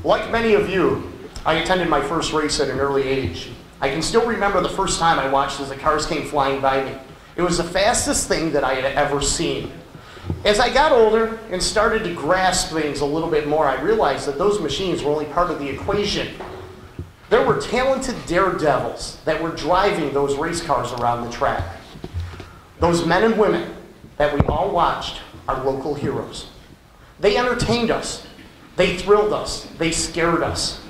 Like many of you, I attended my first race at an early age. I can still remember the first time I watched as the cars came flying by me. It was the fastest thing that I had ever seen. As I got older and started to grasp things a little bit more, I realized that those machines were only part of the equation. There were talented daredevils that were driving those race cars around the track. Those men and women that we all watched are local heroes. They entertained us. They thrilled us. They scared us.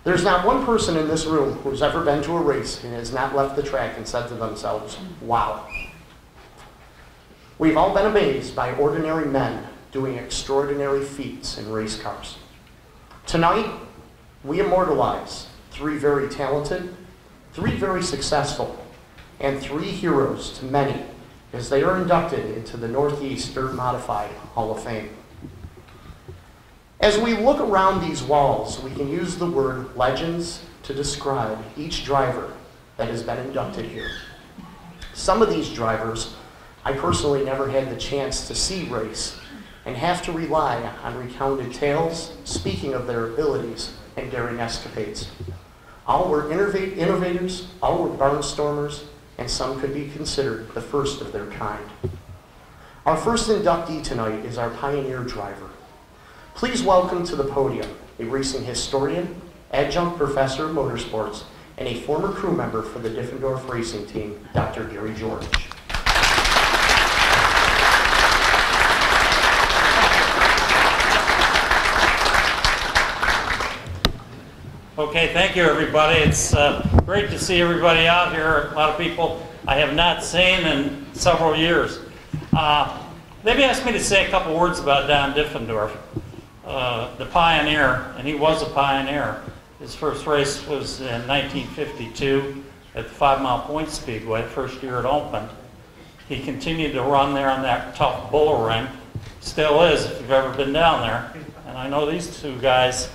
There's not one person in this room who's ever been to a race and has not left the track and said to themselves, wow. We've all been amazed by ordinary men doing extraordinary feats in race cars. Tonight, we immortalize 3 very talented, 3 very successful, and 3 heroes to many as they are inducted into the Northeast Dirt Modified Hall of Fame. As we look around these walls, we can use the word legends to describe each driver that has been inducted here. Some of these drivers I personally never had the chance to see race and have to rely on recounted tales speaking of their abilities and daring escapades. All were innovators, all were barnstormers, and some could be considered the first of their kind. Our first inductee tonight is our pioneer driver. Please welcome to the podium a racing historian, adjunct professor of motorsports, and a former crew member for the Diffendorf racing team, Dr. Gary George. Okay, thank you everybody. It's great to see everybody out here. A lot of people I have not seen in several years. They've asked me to say a couple words about Don Diffendorf, the pioneer, and he was a pioneer. His first race was in 1952 at the 5 Mile Point Speedway, the first year it opened. He continued to run there on that tough bull ring. Still is, if you've ever been down there. And I know these 2 guys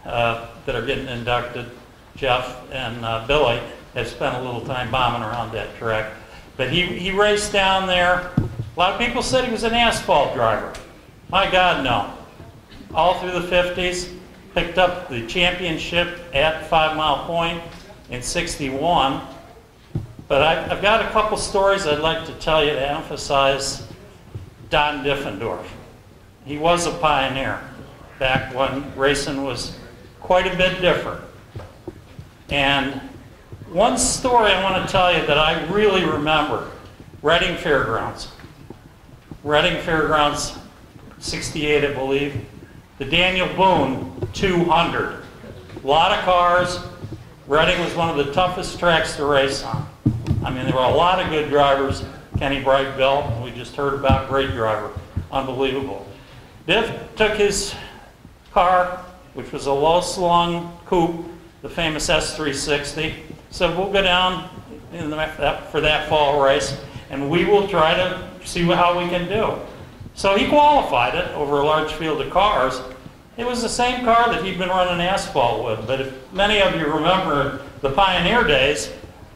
that are getting inducted, Jeff and Billy, have spent a little time bombing around that track. But he raced down there. A lot of people said he was an asphalt driver. My God, no. All through the 50s, picked up the championship at 5 Mile Point in '61. But I've got a couple stories I'd like to tell you to emphasize Don Diffendorf. He was a pioneer back when racing was quite a bit different. And one story I want to tell you that I really remember, Reading Fairgrounds. Reading Fairgrounds, '68 I believe. The Daniel Boone 200. A lot of cars. Reading was one of the toughest tracks to race on. I mean, there were a lot of good drivers. Kenny Bright-Bell, we just heard about, great driver. Unbelievable. Diff took his car, which was a low-slung coupe, the famous S360, said, we'll go down for that fall race, and we will try to see how we can do. So he qualified it over a large field of cars. It was the same car that he'd been running asphalt with, but if many of you remember the pioneer days,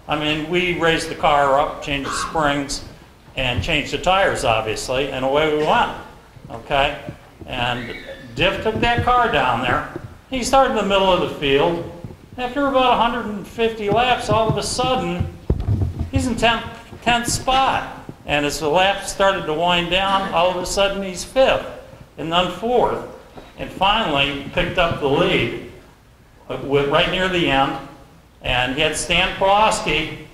I mean, we raised the car up, changed the springs, and changed the tires, obviously, and away we went, okay? And Diff took that car down there. He started in the middle of the field. After about 150 laps, all of a sudden, he's in 10th spot. And as the laps started to wind down, all of a sudden he's 5th and then 4th. And finally picked up the lead right near the end. And he had Stan Pulaski,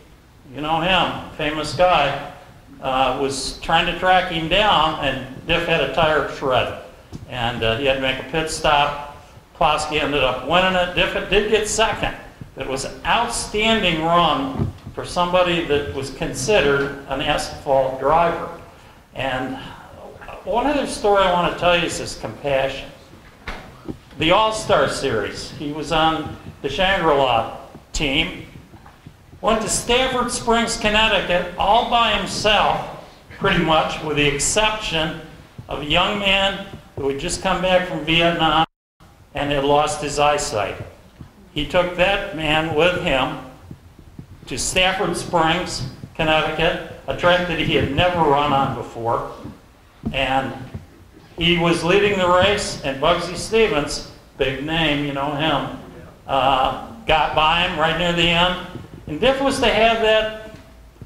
you know him, famous guy, was trying to track him down, and Diff had a tire shred. And he had to make a pit stop. Pulaski ended up winning it. Diff did get second. It was an outstanding run for somebody that was considered an asphalt driver. And one other story I want to tell you is his compassion. The All-Star Series, he was on the Shangri-La team, went to Stafford Springs, Connecticut, all by himself, pretty much, with the exception of a young man who had just come back from Vietnam and had lost his eyesight. He took that man with him to Stafford Springs, Connecticut, a track that he had never run on before. And he was leading the race, and Bugsy Stevens big name, you know him, got by him right near the end. And Diff was to have that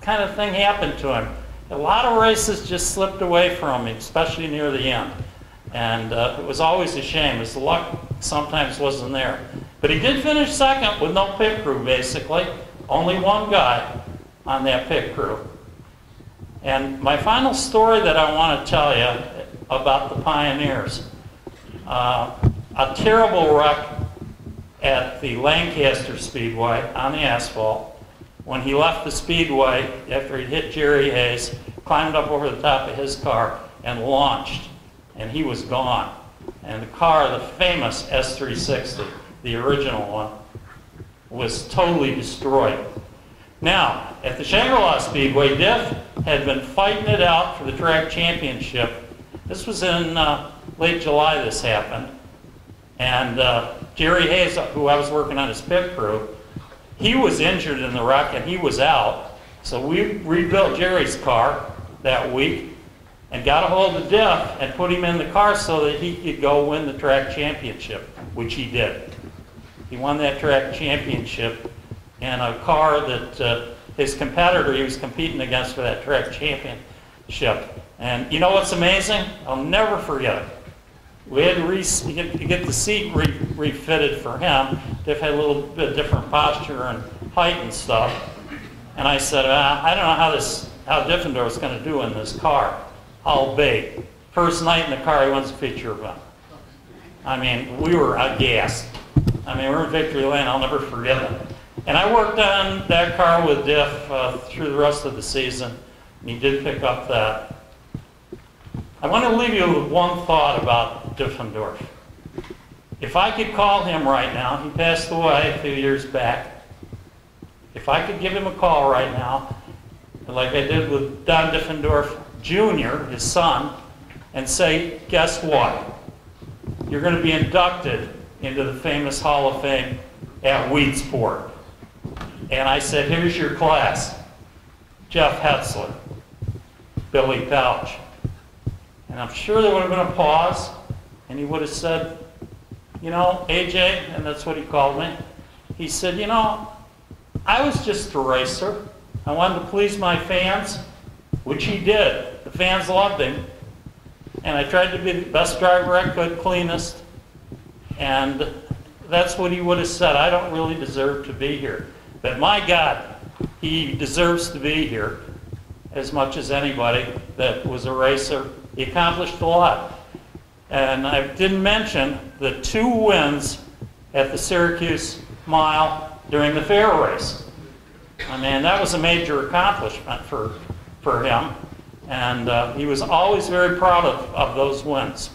kind of thing happen to him. A lot of races just slipped away from him, especially near the end. And it was always a shame. His luck sometimes wasn't there. But he did finish second with no pit crew, basically. Only one guy on that pit crew. And my final story that I want to tell you about the Pioneers. A terrible wreck at the Lancaster Speedway on the asphalt. When he left the Speedway, after he hit Jerry Hayes, climbed up over the top of his car and launched. And he was gone. And the car, the famous S360, the original one, was totally destroyed. Now, at the Shangri-La Speedway, Diff had been fighting it out for the track championship. This was in late July this happened. And Jerry Hayes, who I was working on his pit crew, he was injured in the wreck and he was out. So we rebuilt Jerry's car that week and got a hold of Diff and put him in the car so that he could go win the track championship, which he did. He won that track championship in a car that his competitor he was competing against for that track championship. And you know what's amazing? I'll never forget it. We had to get the seat refitted for him. Diff had a little bit different posture and height and stuff. And I said, I don't know how Diffendorf is going to do in this car. I'll bait. First night in the car, he wants a feature event. I mean, we were aghast. I mean, we're in Victory Lane. I'll never forget it. And I worked on that car with Diff through the rest of the season. And he did pick up that. I want to leave you with one thought about Diffendorf. If I could call him right now, he passed away a few years back. If I could give him a call right now, like I did with Don Diffendorf Jr., his son, and say, guess what? You're going to be inducted into the famous Hall of Fame at Weedsport. And I said, here's your class. Jeff Hetzler, Billy Pouch. And I'm sure there would have been a pause, and he would have said, you know, AJ, and that's what he called me, he said, you know, I was just a racer. I wanted to please my fans, which he did. The fans loved him. And I tried to be the best driver I could, cleanest. And that's what he would have said. I don't really deserve to be here. But my God, he deserves to be here as much as anybody that was a racer. He accomplished a lot. And I didn't mention the 2 wins at the Syracuse Mile during the fair race. I mean, that was a major accomplishment for him. And he was always very proud of those wins.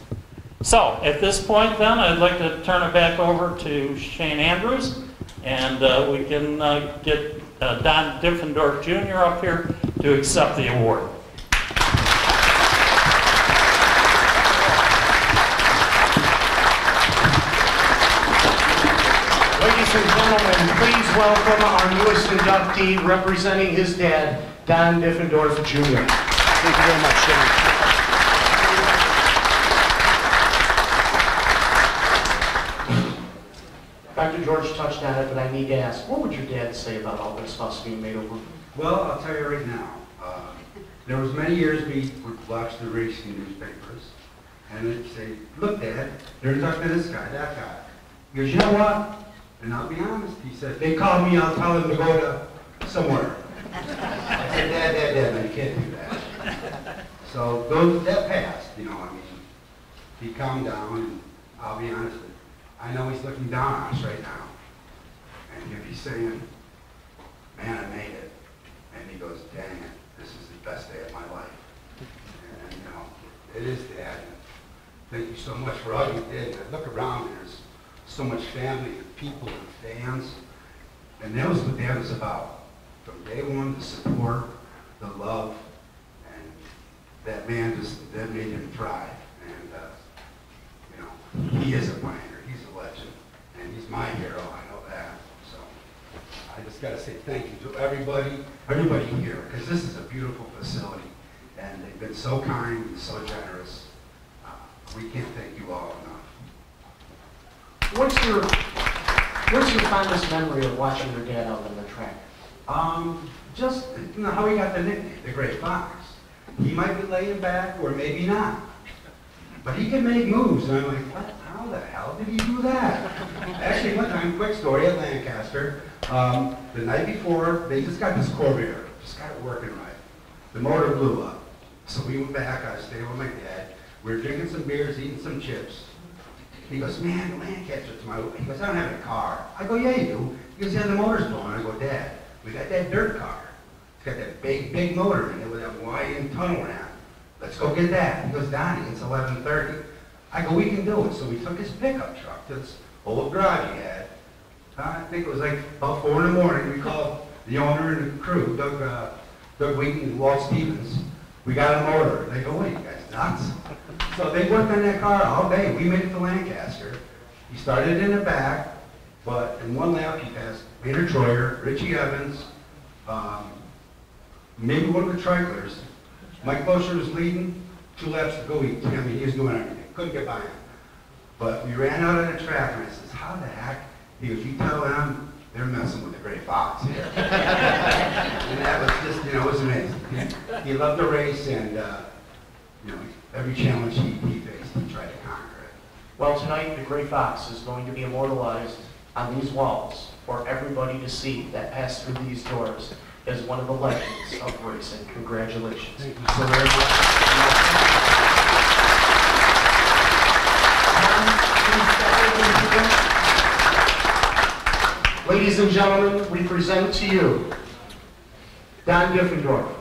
So, at this point then, I'd like to turn it back over to Shane Andrews. And we can get Don Diffendorf Jr. up here to accept the award. Ladies and gentlemen, please welcome our newest inductee representing his dad, Don Diffendorf Jr. Thank you very much, Shane. Dr. George touched on it, but I need to ask, what would your dad say about all this fuss being made over? Well, I'll tell you right now. There was many years we would watch the racing newspapers, and they'd say, look, Dad, they're inducting this guy, that guy. He goes, you know what? And I'll be honest, he said, they call me, I'll tell them to go to somewhere. I said, Dad, no, you can't do that. So that passed, you know, I mean, he calmed down, and I'll be honest with you, I know he's looking down on us right now. And he'll be saying, man, I made it. And he goes, dang it, this is the best day of my life. And, you know, it is, Dad. Thank you so much for all you did. I look around, there's so much family and people and fans. And that was what Dad was about. From day one, the support, the love, and that man that made him thrive. And, you know, he is a pioneer. He's a legend. And he's my hero, I know that. So I just got to say thank you to everybody here, because this is a beautiful facility. And they've been so kind and so generous. We can't thank you all enough. What's your fondest memory of watching your dad out on the track? Just, you know, how he got the nickname, the Great Fox. He might be laying back, or maybe not. But he can make moves, and I'm like, what? How the hell did he do that? Actually, one time, quick story at Lancaster, the night before, they just got this Corvair, just got it working right. The motor blew up. So we went back, I stayed with my dad. We were drinking some beers, eating some chips. He goes, man, the Lancaster's my, he goes, I don't have a car. I go, yeah, you do. He goes, yeah, the motor's blowing. I go, Dad, we got that dirt car. It's got that big motor in it with that wide tunnel ramp. Let's go get that. He goes, Donnie, it's 11:30. I go, we can do it. So we took his pickup truck to this old garage he had. I think it was like about 4 in the morning. We called the owner and the crew, Doug Wheaton and Walt Stevens. We got a motor. They go, what are you guys, nuts? So they worked on that car all day. We made it to Lancaster. He started in the back, but in one lap he passed Maynard Troyer, Richie Evans, maybe one of the Tricklers. Mike Bosher was leading, 2 laps to go. I mean, he was doing everything. Couldn't get by him. But we ran out on the track, and I says, how the heck? He goes, you tell them they're messing with the Great Fox here. And that was just, you know, it was amazing. He loved the race, and, you know, every challenge he faced, he tried to conquer it. Well, tonight, the Gray Fox is going to be immortalized on these walls for everybody to see that passed through these doors as one of the legends of racing. Congratulations. Thank you so very much. Ladies and gentlemen, we present to you Don Diffendorf,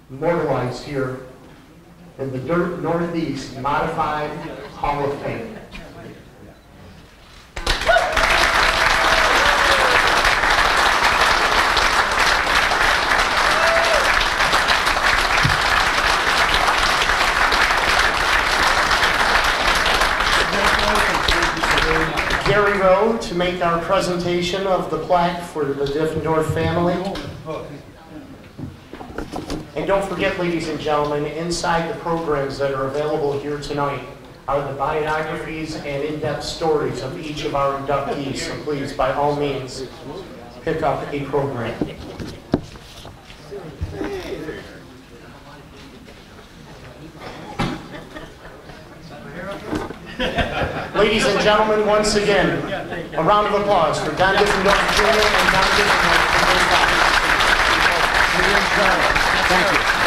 immortalized here in the Dirt Northeast Modified Hall of Fame. Gary Rowe to make our presentation of the plaque for the Diffendorf family. And don't forget, ladies and gentlemen, inside the programs that are available here tonight are the biographies and in-depth stories of each of our inductees. So please, by all means, pick up a program. Ladies and gentlemen, once again, a round of applause for Don Diffendorf Jr. and Don Diffendorf. Thank you.